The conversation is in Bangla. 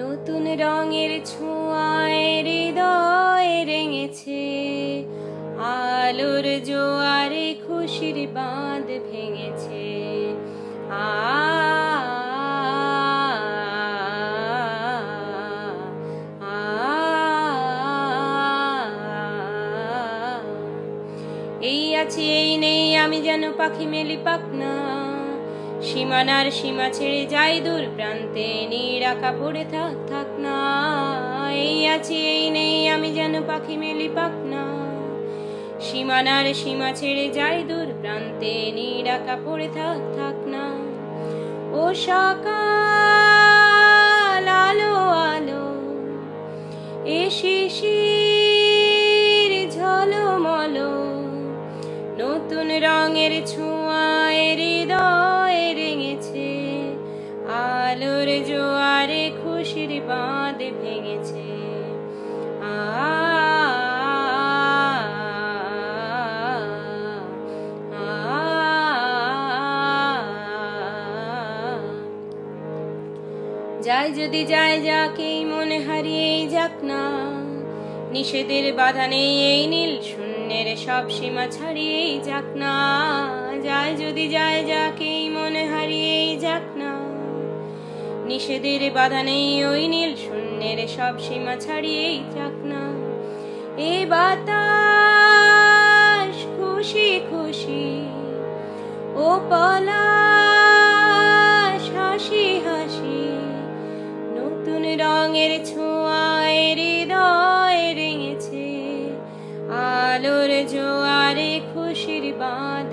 নতুন রঙের ছোঁয়ায় হৃদয় রেঙেছে, আলোর জোয়ারে খুশির বাঁধ ভেঙেছে। এই আছি এই নেই আমি যেন পাখি মেলি পাখনা, সীমানার সীমা ছেড়ে যাই দূর প্রান্তে, নিরাকা পড়ে থাক থাক না। এই আছি এই নেই আমি যেন পাখি মেলি পাখনা, সীমানার সীমা ছেড়ে যাই দূর প্রান্তে, নিরাকা পড়ে থাক থাক না। ও সকাল আলো আলো এ শিশির ঝলমলো, নতুন রঙের ছোঁয়ায় হৃদয় রেঙেছে, আলোর জোয়ারে খুশির বাঁধ ভেঙেছে। যায় যদি যায় যাকেই মনে হারিয়েই যাক না, নিষেধের বাধা নেই এই নীল শূন্যের সব সীমা ছাড়িয়েই যাক না। যায় যদি যায় যাকেই মনে হারিয়েই যাক না, নিষেধের বাধা নেই ওই নীল শূন্যের সব সীমা ছাড়িয়েই যাক না। এ বাতাস খুশি খুশি ও পলাশ হাসি হাসি, নতুন রঙের ছোঁয়ায় হৃদয় রেঙেছে, আলোর জোয়ারে খুশির বাঁধ